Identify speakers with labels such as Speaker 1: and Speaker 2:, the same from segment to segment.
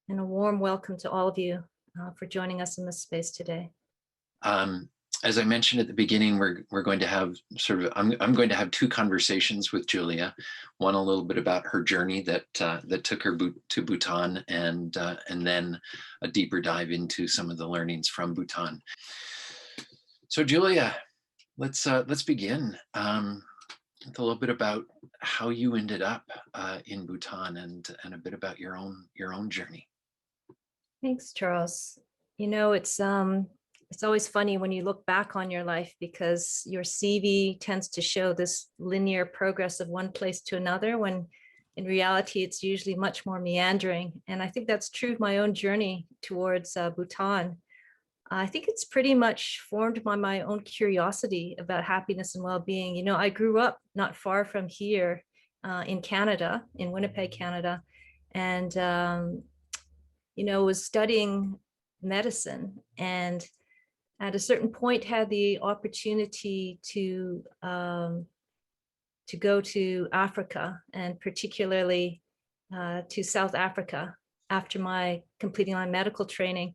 Speaker 1: and a warm welcome to all of you for joining us in this space today.
Speaker 2: As I mentioned at the beginning, we're going to have I'm going to have two conversations with Julia. One a little bit about her journey that took her to Bhutan, and then a deeper dive into some of the learnings from Bhutan. So Julia, let's begin with a little bit about how you ended up in Bhutan and a bit about your own journey.
Speaker 1: Thanks, Charles. You know, it's always funny when you look back on your life, because your CV tends to show this linear progress of one place to another, when in reality, it's usually much more meandering. And I think that's true of my own journey towards Bhutan. I think it's pretty much formed by my own curiosity about happiness and well-being. You know, I grew up not far from here in Canada, in Winnipeg, Canada, and, you know, was studying medicine, and at a certain point had the opportunity to go to Africa, and particularly to South Africa after completing my medical training.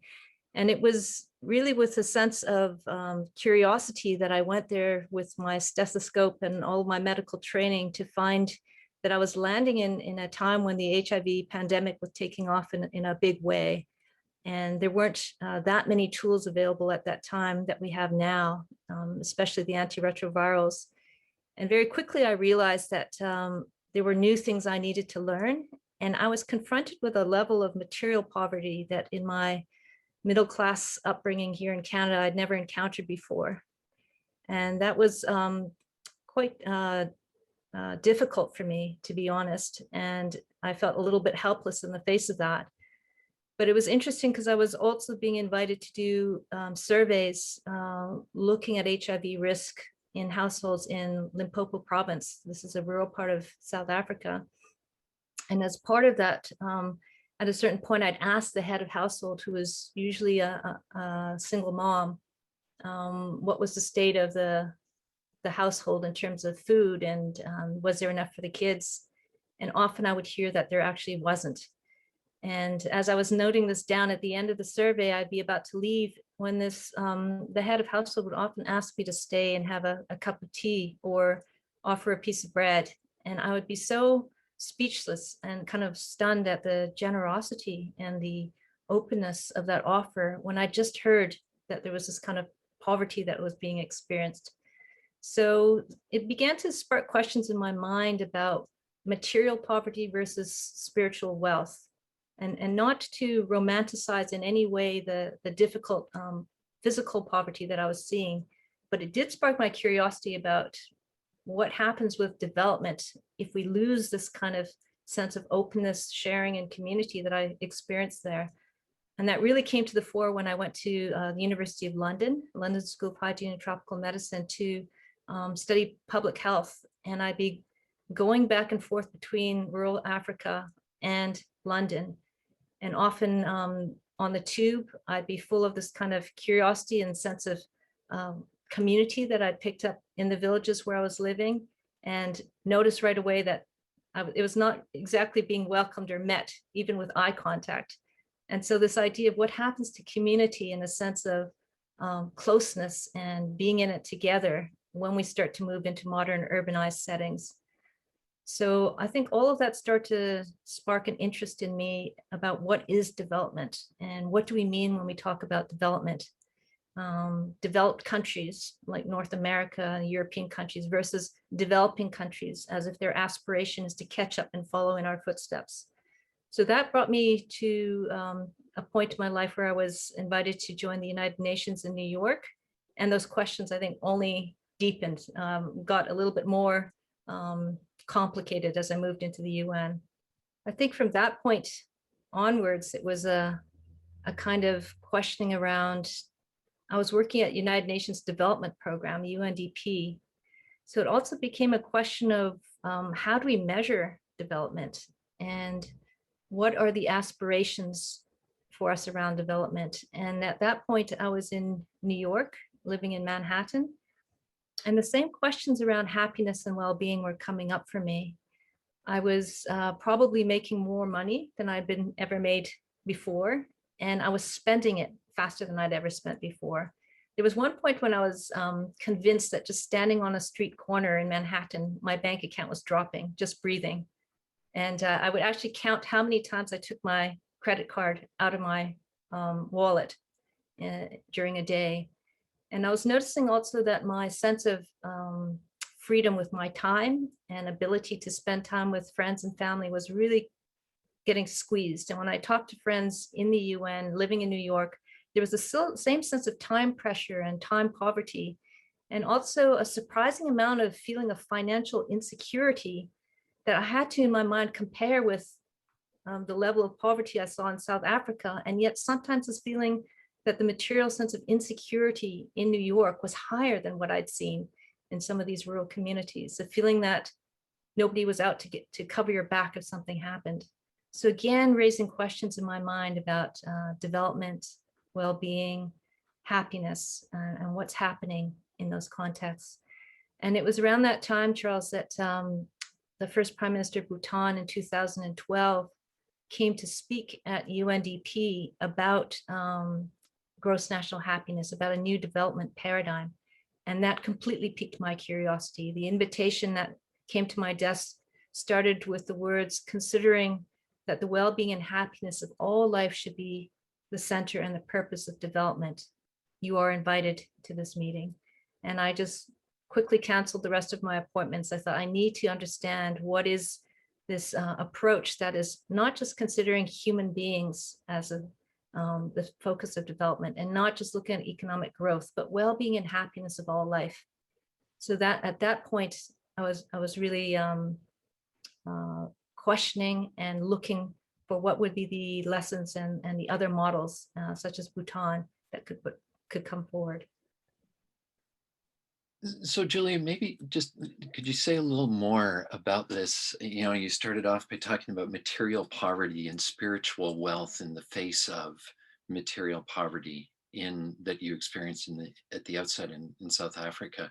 Speaker 1: And it was really with a sense of curiosity that I went there with my stethoscope and all of my medical training, to find that I was landing in a time when the HIV pandemic was taking off in a big way. And there weren't that many tools available at that time that we have now, especially the antiretrovirals. And very quickly, I realized that there were new things I needed to learn. And I was confronted with a level of material poverty that in my middle-class upbringing here in Canada, I'd never encountered before. And that was quite difficult for me, to be honest. And I felt a little bit helpless in the face of that. But it was interesting because I was also being invited to do surveys looking at HIV risk in households in Limpopo province. This is a rural part of South Africa. And as part of that, at a certain point, I'd asked the head of household, who was usually a single mom, what was the state of the household in terms of food, and was there enough for the kids? And often I would hear that there actually wasn't. And as I was noting this down at the end of the survey, I'd be about to leave when the head of household would often ask me to stay and have a cup of tea or offer a piece of bread. And I would be so speechless and kind of stunned at the generosity and the openness of that offer, when I just heard that there was this kind of poverty that was being experienced. So it began to spark questions in my mind about material poverty versus spiritual wealth. And not to romanticize in any way the difficult physical poverty that I was seeing, but it did spark my curiosity about what happens with development if we lose this kind of sense of openness, sharing, and community that I experienced there. And that really came to the fore when I went to the University of London School of Hygiene and Tropical Medicine, to study public health. And I'd be going back and forth between rural Africa and London. And often on the tube, I'd be full of this kind of curiosity and sense of community that I'd picked up in the villages where I was living, and noticed right away that it was not exactly being welcomed or met, even with eye contact. And so this idea of what happens to community in a sense of closeness and being in it together when we start to move into modern urbanized settings. So I think all of that started to spark an interest in me about what is development, and what do we mean when we talk about development. Developed countries like North America and European countries versus developing countries, as if their aspiration is to catch up and follow in our footsteps. So that brought me to a point in my life where I was invited to join the United Nations in New York. And those questions, I think, only deepened, got a little bit more complicated as I moved into the UN. I think from that point onwards, it was a kind of questioning around. I was working at United Nations Development Program, UNDP. So it also became a question of how do we measure development, and what are the aspirations for us around development? And at that point, I was in New York, living in Manhattan. And the same questions around happiness and well-being were coming up for me. I was probably making more money than I'd been ever made before, and I was spending it faster than I'd ever spent before. There was one point when I was convinced that just standing on a street corner in Manhattan, my bank account was dropping, just breathing. And I would actually count how many times I took my credit card out of my wallet during a day. And I was noticing also that my sense of freedom with my time and ability to spend time with friends and family was really getting squeezed. And when I talked to friends in the UN, living in New York, there was the same sense of time pressure and time poverty, and also a surprising amount of feeling of financial insecurity that I had to, in my mind, compare with the level of poverty I saw in South Africa. And yet sometimes this feeling that the material sense of insecurity in New York was higher than what I'd seen in some of these rural communities. The feeling that nobody was out to cover your back if something happened. So again, raising questions in my mind about development, well-being, happiness, and what's happening in those contexts. And it was around that time, Charles, that the first Prime Minister of Bhutan in 2012 came to speak at UNDP about gross national happiness, about a new development paradigm. And that completely piqued my curiosity. The invitation that came to my desk started with the words, considering that the well-being and happiness of all life should be the center and the purpose of development. You are invited to this meeting. And I just quickly canceled the rest of my appointments. I thought I need to understand what is this approach that is not just considering human beings as the focus of development, and not just looking at economic growth, but well-being and happiness of all life. So that at that point, I was really questioning and looking for what would be the lessons and the other models, such as Bhutan, that could come forward.
Speaker 2: So Julia, maybe just could you say a little more about this? You know, you started off by talking about material poverty and spiritual wealth in the face of material poverty that you experienced at the outset in South Africa,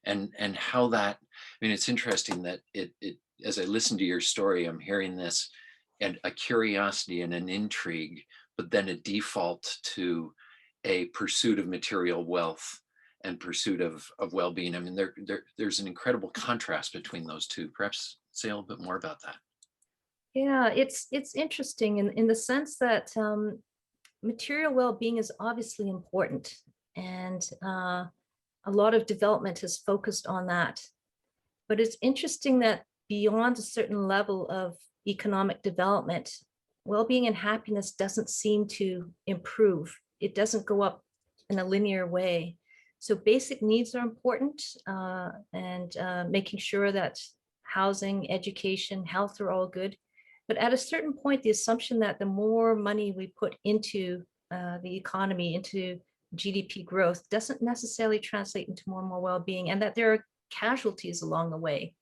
Speaker 2: and how that. I mean, it's interesting that it as I listen to your story, I'm hearing this and a curiosity and an intrigue, but then a default to a pursuit of material wealth and pursuit of well-being. I mean, there's an incredible contrast between those two. Perhaps say a little bit more about that.
Speaker 1: Yeah, it's interesting in the sense that material well-being is obviously important, and a lot of development has focused on that. But it's interesting that beyond a certain level of economic development, well-being and happiness doesn't seem to improve. It doesn't go up in a linear way. So basic needs are important, and making sure that housing, education, health are all good. But at a certain point, the assumption that the more money we put into the economy, into GDP growth, doesn't necessarily translate into more and more well-being, and that there are casualties along the way.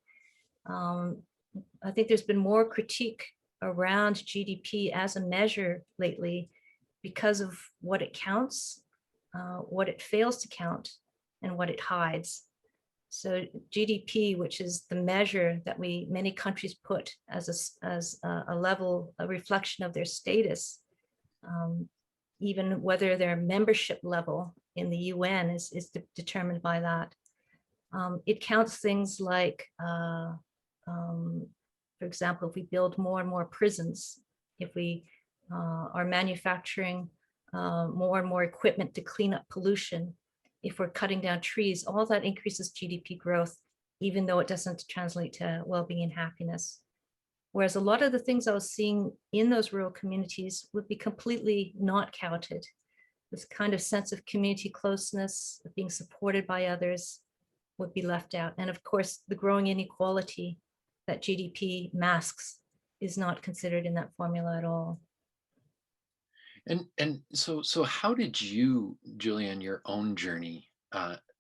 Speaker 1: I think there's been more critique around GDP as a measure lately because of what it counts, what it fails to count, and what it hides. So GDP, which is the measure that many countries put as a level, a reflection of their status, even whether their membership level in the UN is determined by that. It counts things like, for example, if we build more and more prisons, if we are manufacturing more and more equipment to clean up pollution, if we're cutting down trees, all that increases GDP growth, even though it doesn't translate to well-being and happiness. Whereas a lot of the things I was seeing in those rural communities would be completely not counted. This kind of sense of community closeness, of being supported by others, would be left out. And of course, the growing inequality that GDP masks is not considered in that formula at all.
Speaker 2: And so how did you, Julia, in your own journey,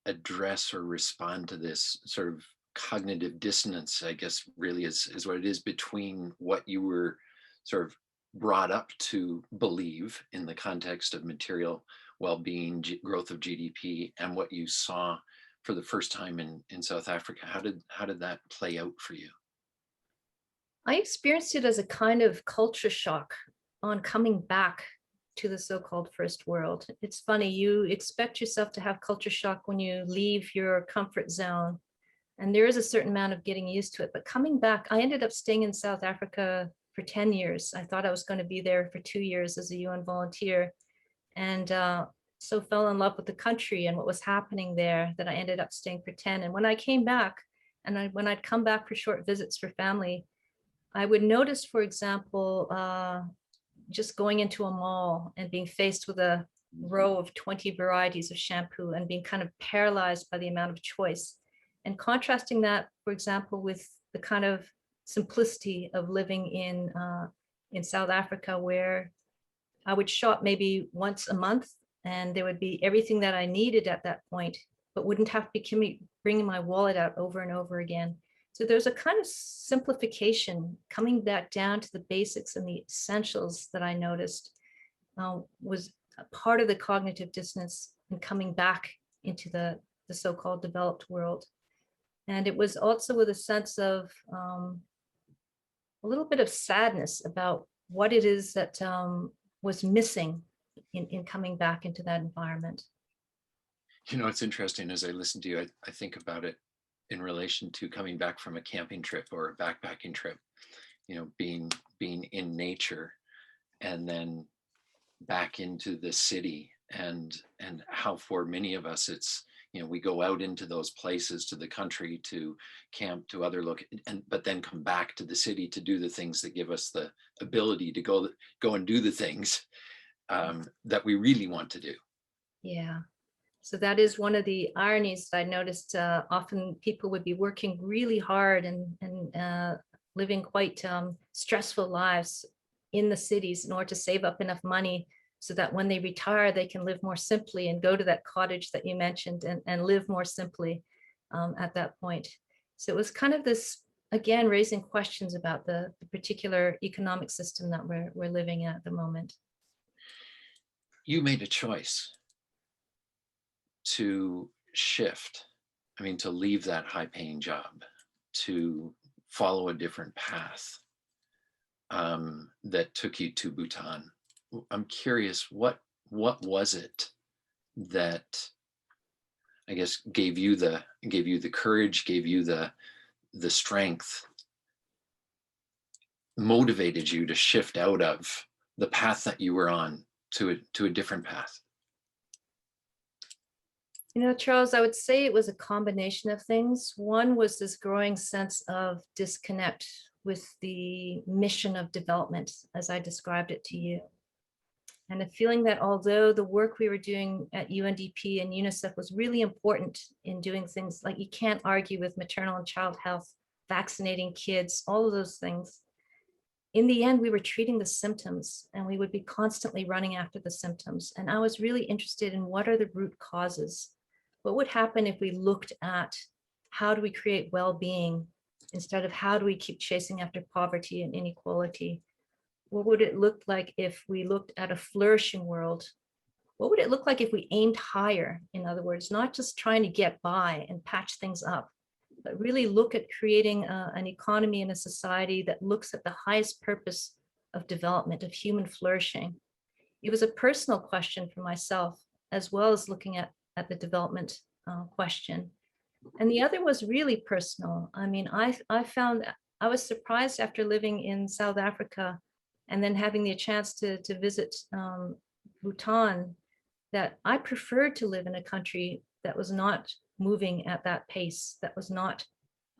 Speaker 2: address or respond to this sort of cognitive dissonance, I guess really is what it is, between what you were sort of brought up to believe in the context of material well-being, growth of GDP, and what you saw for the first time in South Africa? How did that play out for you?
Speaker 1: I experienced it as a kind of culture shock. on coming back to the so-called first world. It's funny, you expect yourself to have culture shock when you leave your comfort zone. And there is a certain amount of getting used to it. But coming back, I ended up staying in South Africa for 10 years. I thought I was going to be there for 2 years as a UN volunteer. And so fell in love with the country and what was happening there that I ended up staying for 10. And when I came back, and when I'd come back for short visits for family, I would notice, for example, just going into a mall and being faced with a row of 20 varieties of shampoo and being kind of paralyzed by the amount of choice. And contrasting that, for example, with the kind of simplicity of living in South Africa, where I would shop maybe once a month and there would be everything that I needed at that point, but wouldn't have to be bringing my wallet out over and over again. So there's a kind of simplification coming back down to the basics and the essentials that I noticed was a part of the cognitive dissonance and coming back into the so-called developed world. And it was also with a sense of a little bit of sadness about what it is that was missing in coming back into that environment.
Speaker 2: You know, it's interesting as I listen to you, I think about it in relation to coming back from a camping trip or a backpacking trip, you know, being in nature and then back into the city, and how for many of us it's, you know, we go out into those places, to the country, to camp, to other but then come back to the city to do the things that give us the ability to go and do the things that we really want to do.
Speaker 1: Yeah. So that is one of the ironies that I noticed. Often people would be working really hard and living quite stressful lives in the cities in order to save up enough money so that when they retire, they can live more simply and go to that cottage that you mentioned and live more simply at that point. So it was kind of this, again, raising questions about the particular economic system that we're living in at the moment.
Speaker 2: You made a choice to shift, I mean, to leave that high paying job, to follow a different path that took you to Bhutan. I'm curious, what was it that, I guess, gave you the courage, gave you the strength, motivated you to shift out of the path that you were on to a different path?
Speaker 1: You know, Charles, I would say it was a combination of things. One was this growing sense of disconnect with the mission of development, as I described it to you. And a feeling that although the work we were doing at UNDP and UNICEF was really important in doing things like, you can't argue with maternal and child health, vaccinating kids, all of those things. In the end, we were treating the symptoms and we would be constantly running after the symptoms. And I was really interested in what are the root causes? What would happen if we looked at how do we create well-being instead of how do we keep chasing after poverty and inequality? What would it look like if we looked at a flourishing world? What would it look like if we aimed higher? In other words, not just trying to get by and patch things up, but really look at creating an economy and a society that looks at the highest purpose of development, of human flourishing. It was a personal question for myself, as well as looking at the development question. And the other was really personal. I mean, I found, I was surprised after living in South Africa and then having the chance to visit Bhutan, that I preferred to live in a country that was not moving at that pace, that was not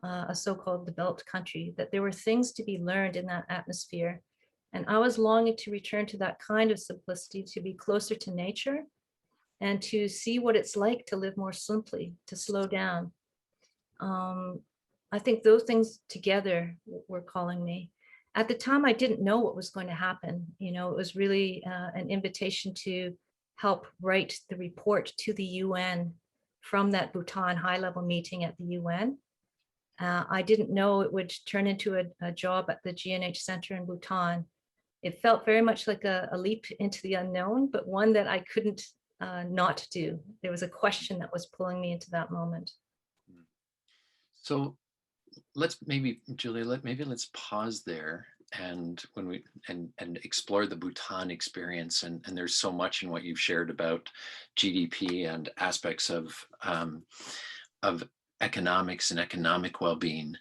Speaker 1: a so-called developed country, that there were things to be learned in that atmosphere. And I was longing to return to that kind of simplicity, to be closer to nature and to see what it's like to live more simply, to slow down. I think those things together were calling me. At the time, I didn't know what was going to happen. You know, it was really an invitation to help write the report to the UN from that Bhutan high-level meeting at the UN. I didn't know it would turn into a job at the GNH Center in Bhutan. It felt very much like a leap into the unknown, but one that I couldn't not do. There was a question that was pulling me into that moment.
Speaker 2: So let's maybe, Julia, let's pause there and when we and explore the Bhutan experience, and there's so much in what you've shared about GDP and aspects of economics and economic well-being,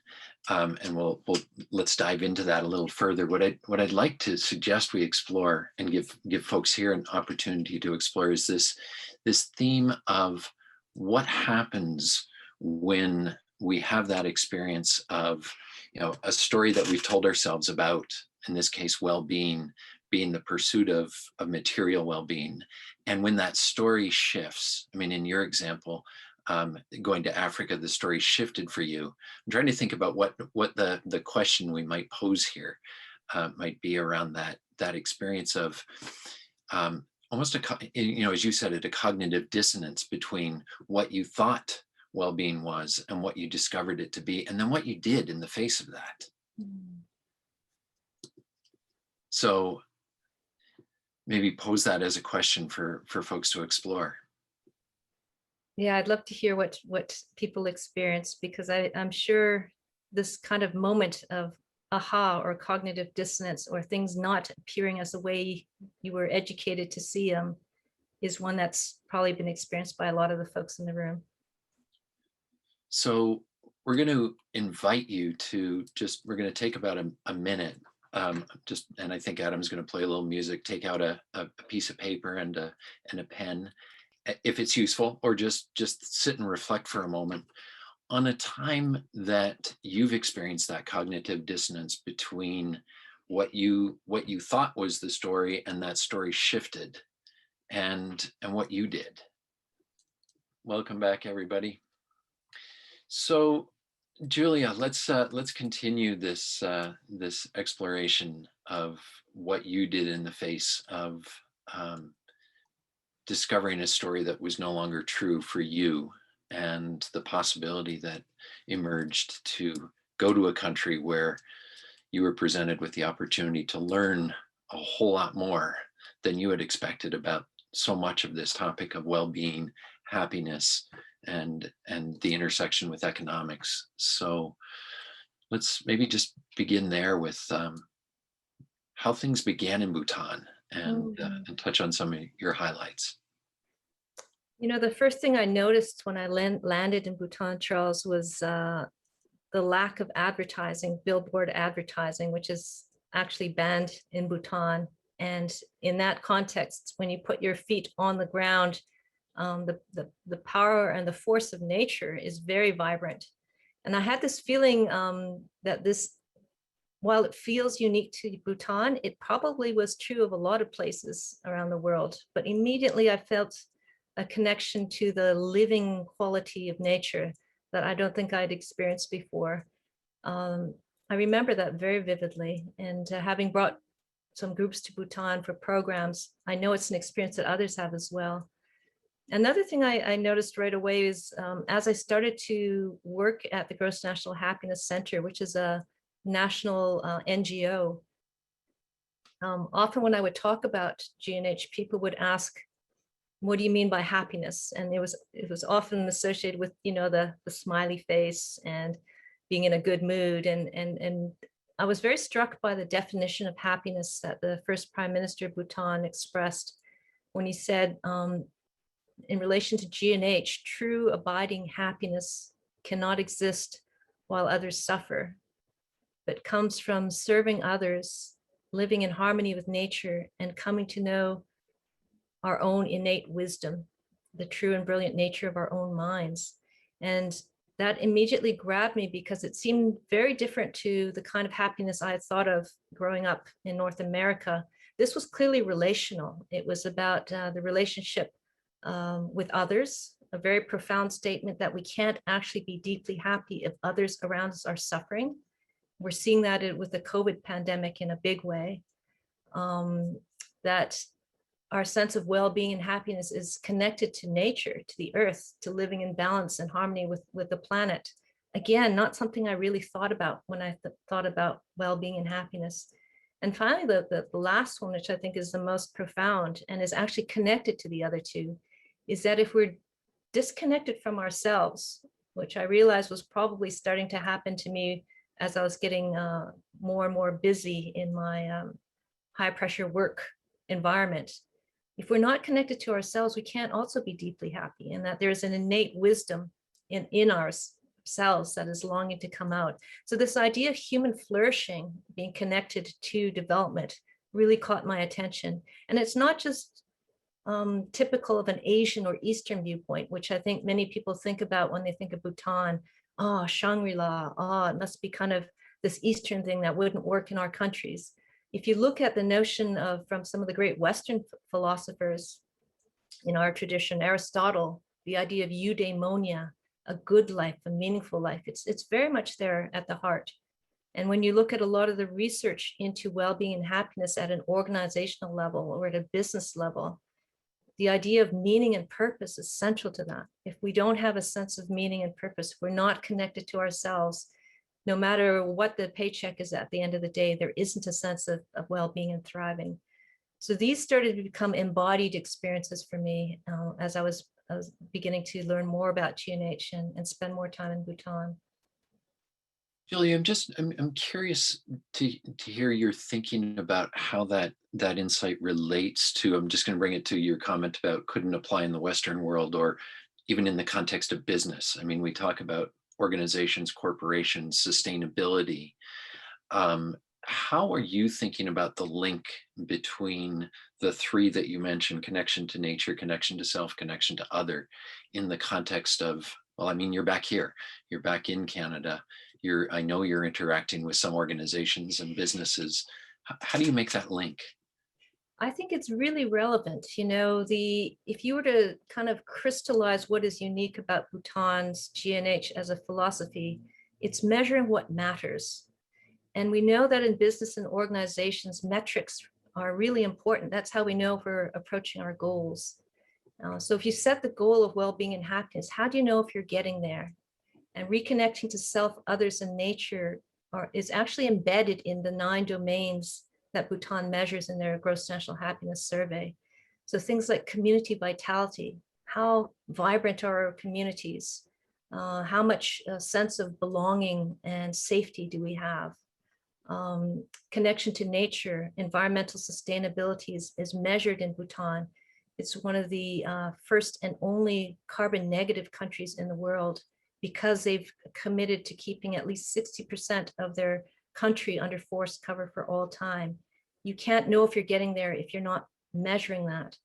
Speaker 2: and we'll let's dive into that a little further. What I'd like to suggest we explore and give folks here an opportunity to explore is this theme of what happens when we have that experience of, you know, a story that we've told ourselves about, in this case, well-being, being the pursuit of material well-being. And when that story shifts, I mean, in your example, going to Africa, the story shifted for you. I'm trying to think about what the question we might pose here might be around that experience of almost you know, as you said, a cognitive dissonance between what you thought well-being was and what you discovered it to be, and then what you did in the face of that. So maybe pose that as a question for folks to explore.
Speaker 1: Yeah, I'd love to hear what people experience, because I'm sure this kind of moment of aha or cognitive dissonance, or things not appearing as the way you were educated to see them, is one that's probably been experienced by a lot of the folks in the room.
Speaker 2: So we're going to invite you to we're going to take about a minute, and I think Adam's going to play a little music, take out a piece of paper and a pen, if it's useful, or just sit and reflect for a moment on a time that you've experienced that cognitive dissonance between what you thought was the story, and that story shifted, and what you did. Welcome back, everybody. So, Julia, let's continue this this exploration of what you did in the face of discovering a story that was no longer true for you, and the possibility that emerged to go to a country where you were presented with the opportunity to learn a whole lot more than you had expected about so much of this topic of well-being, happiness, and the intersection with economics. So let's maybe just begin there with how things began in Bhutan, and touch on some of your highlights.
Speaker 1: You know, the first thing I noticed when I landed in Bhutan, Charles, was the lack of advertising, billboard advertising, which is actually banned in Bhutan. And in that context, when you put your feet on the ground, the power and the force of nature is very vibrant. And I had this feeling that this, while it feels unique to Bhutan, it probably was true of a lot of places around the world. But immediately I felt a connection to the living quality of nature that I don't think I'd experienced before. I remember that very vividly. And having brought some groups to Bhutan for programs, I know it's an experience that others have as well. Another thing I noticed right away is as I started to work at the Gross National Happiness Center, which is a national NGO, often when I would talk about G&H, people would ask, what do you mean by happiness? And it was often associated with, you know, the smiley face and being in a good mood. And I was very struck by the definition of happiness that the first Prime Minister of Bhutan expressed when he said, in relation to G&H, true abiding happiness cannot exist while others suffer, but comes from serving others, living in harmony with nature, and coming to know our own innate wisdom, the true and brilliant nature of our own minds. And that immediately grabbed me, because it seemed very different to the kind of happiness I had thought of growing up in North America. This was clearly relational. It was about the relationship with others, a very profound statement that we can't actually be deeply happy if others around us are suffering. We're seeing that with the COVID pandemic in a big way, that our sense of well-being and happiness is connected to nature, to the earth, to living in balance and harmony with the planet. Again, not something I really thought about when I thought about well-being and happiness. And finally, the last one, which I think is the most profound and is actually connected to the other two, is that if we're disconnected from ourselves, which I realized was probably starting to happen to me as I was getting more and more busy in my high pressure work environment. If we're not connected to ourselves, we can't also be deeply happy, and that there's an innate wisdom in ourselves that is longing to come out. So this idea of human flourishing being connected to development really caught my attention. And it's not just typical of an Asian or Eastern viewpoint, which I think many people think about when they think of Bhutan. Oh, Shangri-La, oh, it must be kind of this Eastern thing that wouldn't work in our countries. If you look at the notion of from some of the great Western philosophers in our tradition, Aristotle, the idea of eudaimonia, a good life, a meaningful life, it's very much there at the heart. And when you look at a lot of the research into well-being and happiness at an organizational level or at a business level, the idea of meaning and purpose is central to that. If we don't have a sense of meaning and purpose, we're not connected to ourselves, no matter what the paycheck is at the end of the day, there isn't a sense of well-being and thriving. So these started to become embodied experiences for me as I was beginning to learn more about GNH and spend more time in Bhutan.
Speaker 2: Julia, I'm curious to hear your thinking about how that insight relates to, I'm just going to bring it to your comment about couldn't apply in the Western world or even in the context of business. I mean, we talk about organizations, corporations, sustainability. How are you thinking about the link between the three that you mentioned, connection to nature, connection to self, connection to other, in the context of, well, I mean, you're back here, you're back in Canada, I know you're interacting with some organizations and businesses. How do you make that link?
Speaker 1: I think it's really relevant. You know, if you were to kind of crystallize what is unique about Bhutan's GNH as a philosophy, it's measuring what matters. And we know that in business and organizations, metrics are really important. That's how we know if we're approaching our goals. So if you set the goal of well-being and happiness, how do you know if you're getting there? And reconnecting to self, others, and nature is actually embedded in the 9 domains that Bhutan measures in their gross national happiness survey. So things like community vitality, how vibrant are our communities? How much sense of belonging and safety do we have? Connection to nature, environmental sustainability is measured in Bhutan. It's one of the first and only carbon negative countries in the world, because they've committed to keeping at least 60% of their country under forest cover for all time. You can't know if you're getting there if you're not measuring that.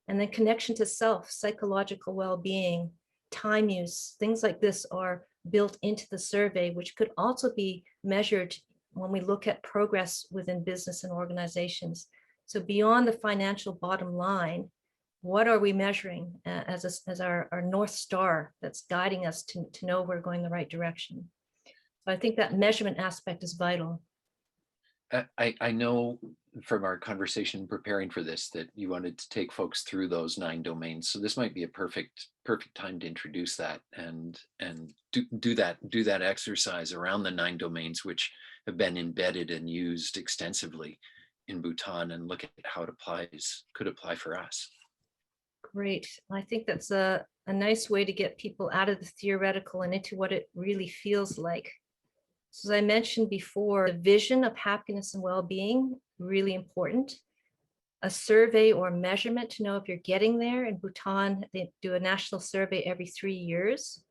Speaker 1: And then connection to self, psychological well-being, time use, things like this are built into the survey, which could also be measured when we look at progress within business and organizations. So beyond the financial bottom line, what are we measuring as our North Star that's guiding us to know we're going the right direction? So I think that measurement aspect is vital.
Speaker 2: I know from our conversation preparing for this that you wanted to take folks through those 9 domains. So this might be a perfect time to introduce that and do that exercise around the 9 domains, which have been embedded and used extensively in Bhutan, and look at how it could apply for us.
Speaker 1: Great. I think that's a nice way to get people out of the theoretical and into what it really feels like. So as I mentioned before, the vision of happiness and well-being, really important. A survey or measurement to know if you're getting there. In Bhutan, they do a national survey every 3 years.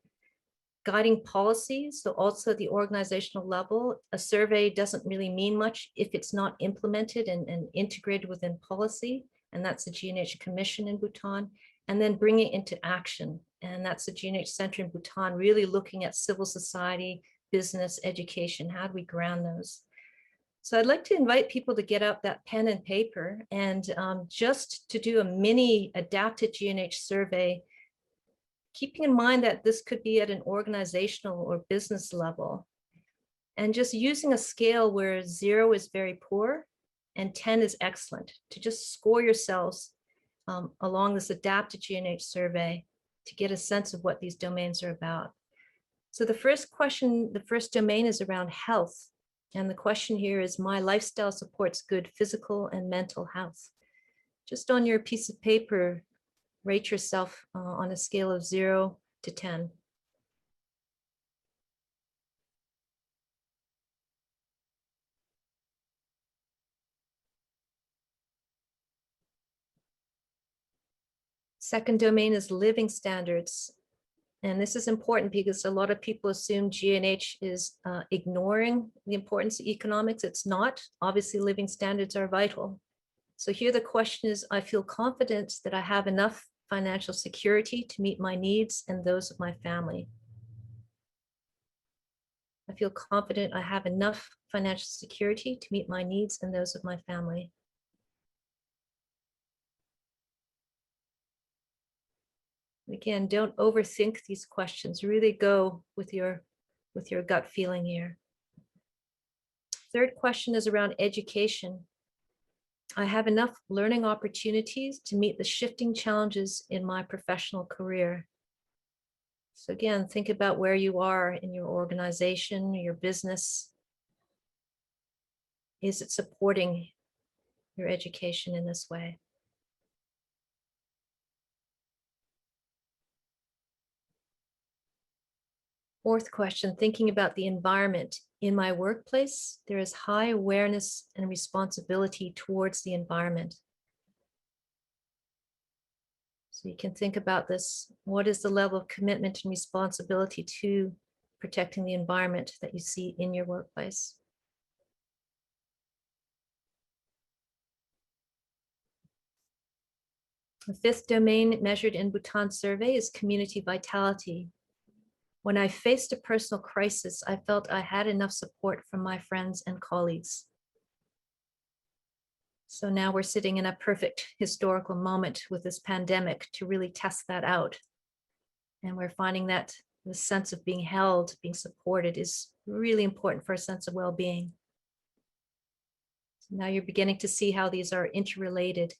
Speaker 1: Guiding policies, so also at the organizational level, a survey doesn't really mean much if it's not implemented and integrated within policy. And that's the GNH Commission in Bhutan, and then bringing it into action. And that's the GNH Center in Bhutan, really looking at civil society, business, education. How do we ground those? So I'd like to invite people to get out that pen and paper and just to do a mini adapted GNH survey, keeping in mind that this could be at an organizational or business level, and just using a scale where 0 is very poor and 10 is excellent, to just score yourselves along this adapted GNH survey to get a sense of what these domains are about. So the first domain is around health. And the question here is, my lifestyle supports good physical and mental health. Just on your piece of paper, rate yourself on a scale of 0 to 10. Second domain is living standards. And this is important because a lot of people assume G&H is ignoring the importance of economics. It's not. Obviously, living standards are vital. So here the question is, I feel confident that I have enough financial security to meet my needs and those of my family. I feel confident I have enough financial security to meet my needs and those of my family. Again, don't overthink these questions. Really go with your gut feeling here. Third question is around education. I have enough learning opportunities to meet the shifting challenges in my professional career. So again, think about where you are in your organization, your business. Is it supporting your education in this way? Fourth question, thinking about the environment. In my workplace, there is high awareness and responsibility towards the environment. So you can think about this. What is the level of commitment and responsibility to protecting the environment that you see in your workplace? The fifth domain measured in Bhutan survey is community vitality. When I faced a personal crisis, I felt I had enough support from my friends and colleagues. So now we're sitting in a perfect historical moment with this pandemic to really test that out. And we're finding that the sense of being held, being supported is really important for a sense of well-being. So now you're beginning to see how these are interrelated.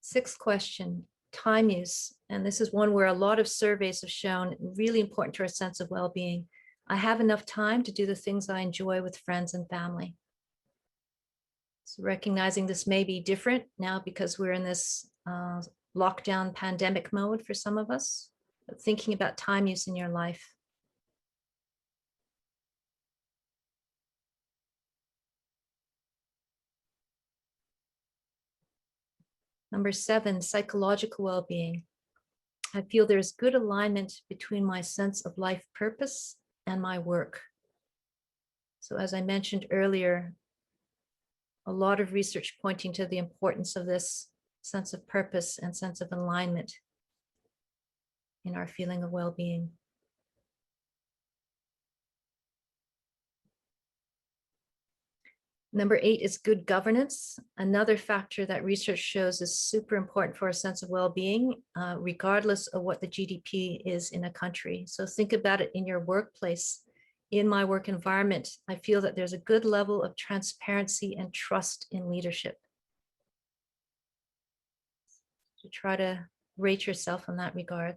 Speaker 1: Sixth question, time use. And this is one where a lot of surveys have shown really important to our sense of well-being. I have enough time to do the things I enjoy with friends and family. So recognizing this may be different now because we're in this lockdown pandemic mode for some of us, but thinking about time use in your life. Number 7, psychological well-being. I feel there's good alignment between my sense of life purpose and my work. So as I mentioned earlier, a lot of research pointing to the importance of this sense of purpose and sense of alignment in our feeling of well-being. Number 8 is good governance. Another factor that research shows is super important for a sense of well-being, regardless of what the GDP is in a country. So think about it in your workplace. In my work environment, I feel that there's a good level of transparency and trust in leadership. So try to rate yourself in that regard.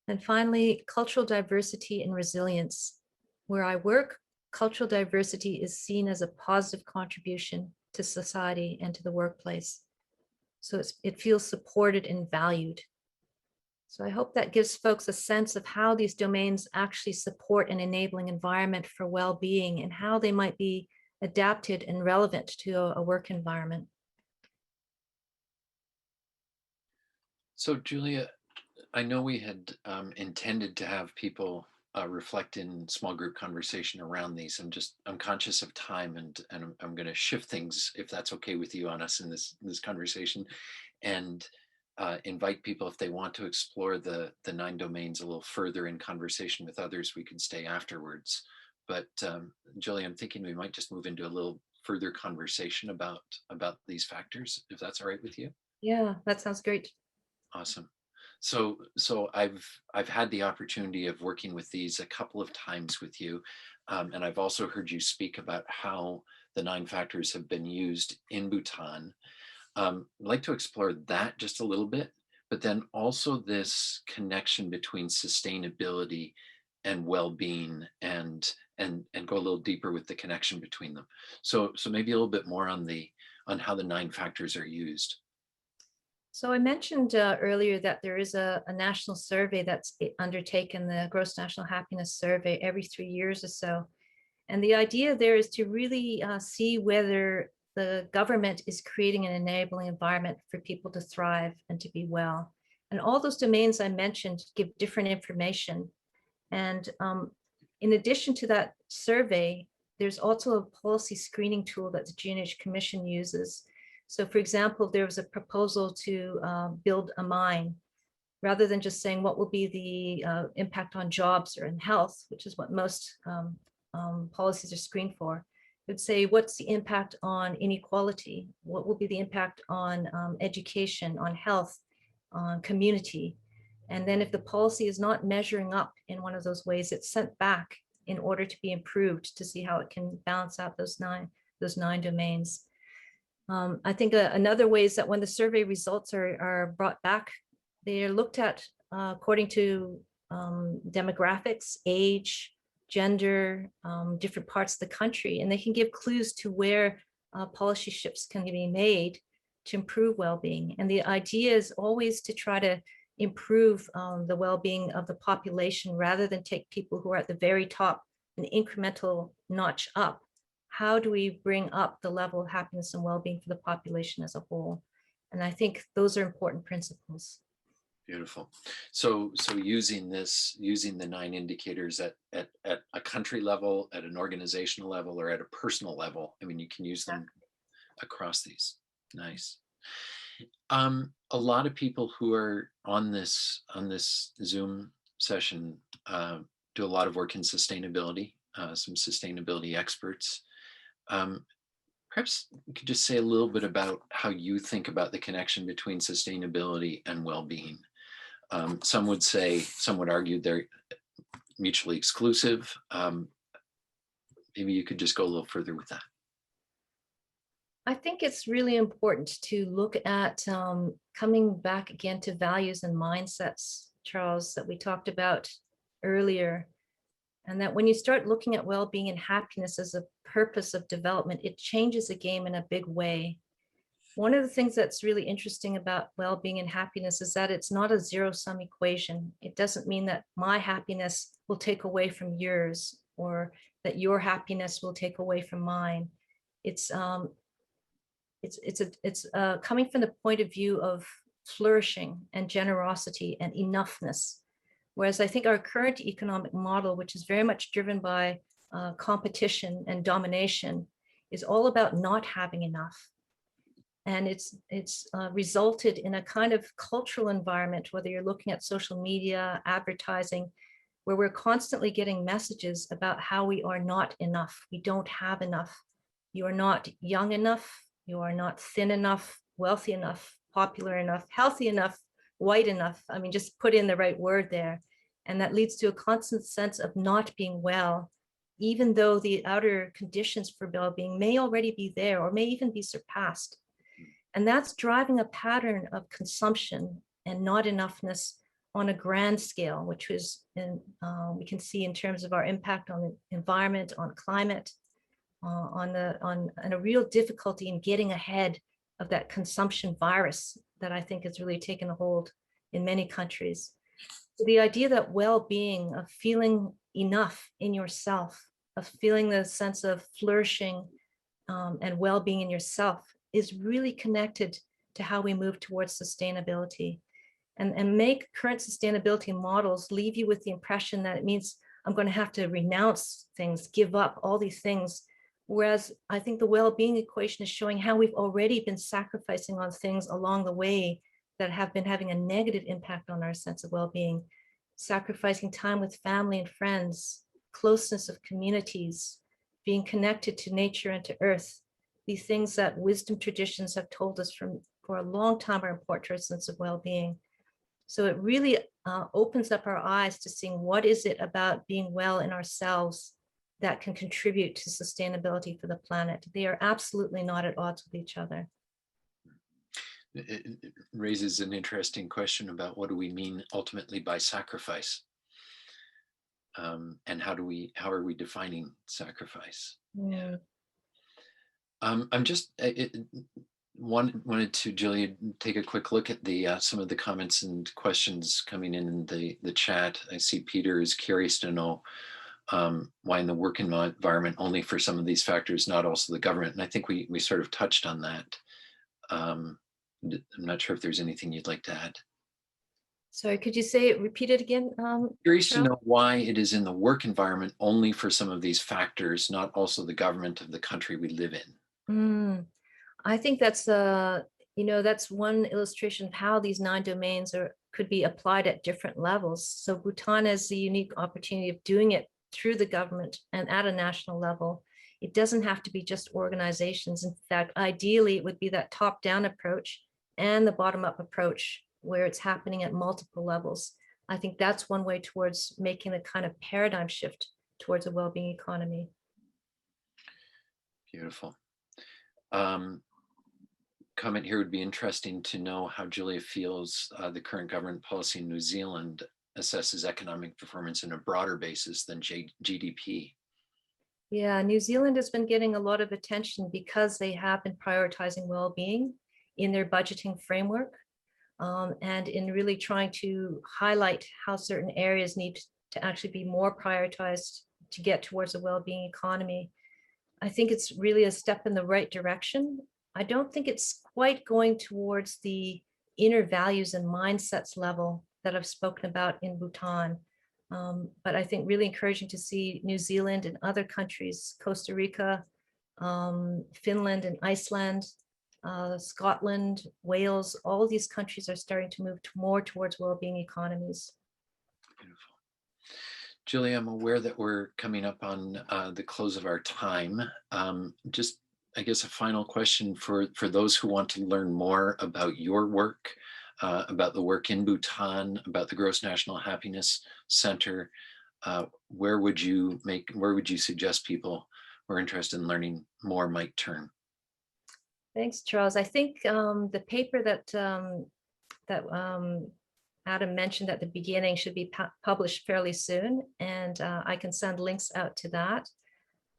Speaker 1: And finally, cultural diversity and resilience. Where I work, cultural diversity is seen as a positive contribution to society and to the workplace. So it feels supported and valued. So I hope that gives folks a sense of how these domains actually support an enabling environment for well-being and how they might be adapted and relevant to a work environment.
Speaker 2: So Julia, I know we had intended to have people reflect in small group conversation around these. I'm conscious of time, and I'm going to shift things, if that's okay with you, on us in this conversation, and invite people, if they want to explore the 9 domains a little further in conversation with others, we can stay afterwards. But Julia, I'm thinking we might just move into a little further conversation about these factors, if that's all right with you.
Speaker 1: Yeah, that sounds great.
Speaker 2: Awesome. So I've had the opportunity of working with these a couple of times with you, and I've also heard you speak about how the 9 factors have been used in Bhutan. I'd like to explore that just a little bit, but then also this connection between sustainability and well-being, and go a little deeper with the connection between them. So maybe a little bit more on how the 9 factors are used.
Speaker 1: So I mentioned earlier that there is a national survey that's undertaken, the Gross National Happiness Survey, every 3 years or so. And the idea there is to really see whether the government is creating an enabling environment for people to thrive and to be well. And all those domains I mentioned give different information. And in addition to that survey, there's also a policy screening tool that the G&H Commission uses. So for example, there was a proposal to build a mine, rather than just saying what will be the impact on jobs or in health, which is what most policies are screened for. It would say, what's the impact on inequality? What will be the impact on education, on health, on community? And then if the policy is not measuring up in one of those ways, it's sent back in order to be improved to see how it can balance out those nine domains. I think another way is that when the survey results are brought back, they are looked at according to demographics, age, gender, different parts of the country, and they can give clues to where policy shifts can be made to improve well-being. And the idea is always to try to improve the well-being of the population rather than take people who are at the very top an incremental notch up. How do we bring up the level of happiness and well-being for the population as a whole? And I think those are important principles.
Speaker 2: Beautiful. So using the 9 indicators at a country level, at an organizational level, or at a personal level. I mean, you can use them across these. Nice. A lot of people who are on this Zoom session do a lot of work in sustainability, some sustainability experts. Perhaps you could just say a little bit about how you think about the connection between sustainability and well-being. Some would argue they're mutually exclusive. Maybe you could just go a little further with that.
Speaker 1: I think it's really important to look at coming back again to values and mindsets, Charles, that we talked about earlier. And that when you start looking at well-being and happiness as a purpose of development, it changes the game in a big way. One of the things that's really interesting about well-being and happiness is that it's not a zero-sum equation. It doesn't mean that my happiness will take away from yours, or that your happiness will take away from mine. It's coming from the point of view of flourishing and generosity and enoughness. Whereas I think our current economic model, which is very much driven by competition and domination, is all about not having enough. And it's resulted in a kind of cultural environment, whether you're looking at social media, advertising, where we're constantly getting messages about how we are not enough. We don't have enough. You are not young enough. You are not thin enough, wealthy enough, popular enough, healthy enough, white enough. I mean, just put in the right word there. And that leads to a constant sense of not being well, even though the outer conditions for well-being may already be there or may even be surpassed. And that's driving a pattern of consumption and not enoughness on a grand scale, which is we can see in terms of our impact on the environment, on climate, and a real difficulty in getting ahead of that consumption virus that I think has really taken a hold in many countries. So the idea that well-being, of feeling enough in yourself, of feeling the sense of flourishing and well-being in yourself, is really connected to how we move towards sustainability, and make current sustainability models leave you with the impression that it means I'm going to have to renounce things, give up all these things. Whereas I think the well-being equation is showing how we've already been sacrificing on things along the way that have been having a negative impact on our sense of well-being, sacrificing time with family and friends, closeness of communities, being connected to nature and to earth. These things that wisdom traditions have told us for a long time are important to our sense of well-being. So it really opens up our eyes to seeing what is it about being well in ourselves that can contribute to sustainability for the planet. They are absolutely not at odds with each other.
Speaker 2: It raises an interesting question about what do we mean ultimately by sacrifice, and how are we defining sacrifice?
Speaker 1: Yeah.
Speaker 2: I'm just wanted to, Julia, take a quick look at the some of the comments and questions coming in the chat. I see Peter is curious to know why in the work environment only for some of these factors, not also the government. And I think we sort of touched on that. I'm not sure if there's anything you'd like to add.
Speaker 1: Sorry, could you say it, repeat it again?
Speaker 2: Curious to
Speaker 1: Cheryl?
Speaker 2: know why it is in the work environment only for some of these factors, not also the government of the country we live in.
Speaker 1: I think that's that's one illustration of how these 9 domains could be applied at different levels. So Bhutan has the unique opportunity of doing it through the government and at a national level. It doesn't have to be just organizations. In fact, ideally, it would be that top-down approach and the bottom-up approach where it's happening at multiple levels. I think that's one way towards making a kind of paradigm shift towards a well-being economy.
Speaker 2: Beautiful. Comment here would be interesting to know how Julia feels the current government policy in New Zealand assesses economic performance in a broader basis than GDP.
Speaker 1: Yeah, New Zealand has been getting a lot of attention because they have been prioritizing well-being in their budgeting framework, and in really trying to highlight how certain areas need to actually be more prioritized to get towards a well-being economy. I think it's really a step in the right direction. I don't think it's quite going towards the inner values and mindsets level that I've spoken about in Bhutan. But I think really encouraging to see New Zealand and other countries, Costa Rica, Finland and Iceland, Scotland, Wales, all these countries are starting to move more towards well-being economies.
Speaker 2: Beautiful. Julia, I'm aware that we're coming up on the close of our time. Just, I guess, a final question for those who want to learn more about your work, about the work in Bhutan, about the Gross National Happiness Center. Where would you suggest people who are interested in learning more might turn?
Speaker 1: Thanks, Charles. I think the paper that Adam mentioned at the beginning should be published fairly soon, and I can send links out to that.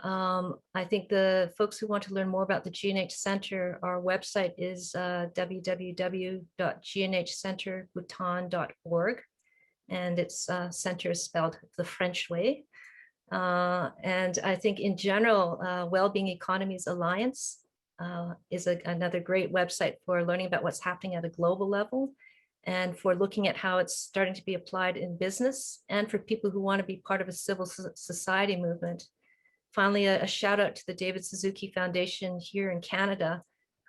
Speaker 1: I think the folks who want to learn more about the G&H Center, our website is www.gnhcenterbhutan.org, and its center is spelled the French way. And I think in general, Wellbeing Economies Alliance is another great website for learning about what's happening at a global level, and for looking at how it's starting to be applied in business, and for people who want to be part of a civil society movement. Finally, a shout out to the David Suzuki Foundation here in Canada,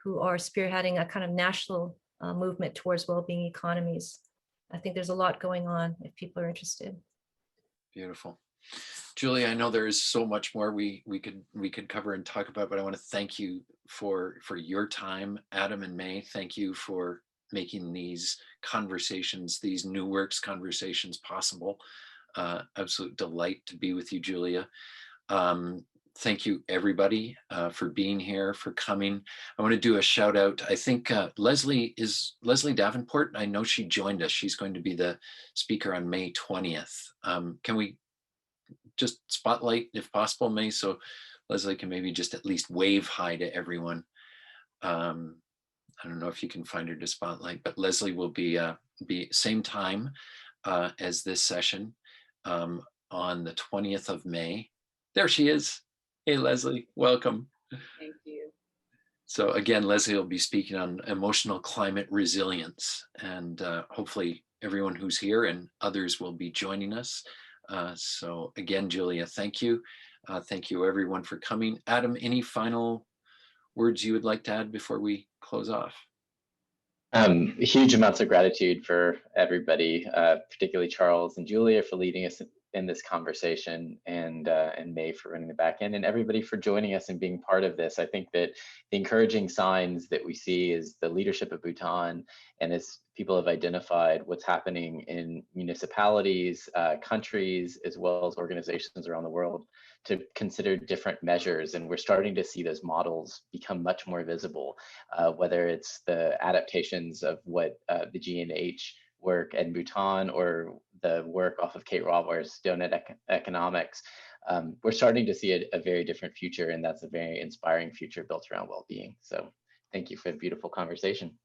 Speaker 1: who are spearheading a kind of national movement towards well-being economies. I think there's a lot going on if people are interested.
Speaker 2: Beautiful. Julia, I know there is so much more we could cover and talk about, but I want to thank you for your time. Adam and May, thank you for making these conversations, these New Works conversations possible. Absolute delight to be with you, Julia. Thank you, everybody, for being here, for coming. I want to do a shout out. I think Leslie Davenport. I know she joined us. She's going to be the speaker on May 20th. Can we just spotlight, if possible, May, so Leslie can maybe just at least wave hi to everyone. I don't know if you can find her to spotlight, but Leslie will be same time as this session on the 20th of May. There she is. Hey, Leslie, welcome.
Speaker 3: Thank you.
Speaker 2: So again, Leslie will be speaking on emotional climate resilience, and hopefully everyone who's here and others will be joining us. So again, Julia, thank you. Thank you everyone for coming. Adam, any final words you would like to add before we close off?
Speaker 4: Huge amounts of gratitude for everybody, particularly Charles and Julia for leading us in this conversation, and May for running the back end, and everybody for joining us and being part of this. I think that the encouraging signs that we see is the leadership of Bhutan, and as people have identified what's happening in municipalities, countries, as well as organizations around the world, to consider different measures. And we're starting to see those models become much more visible, whether it's the adaptations of what the G&H work in Bhutan or the work off of Kate Raworth's donut economics. We're starting to see a very different future, and that's a very inspiring future built around well-being. So thank you for the beautiful conversation.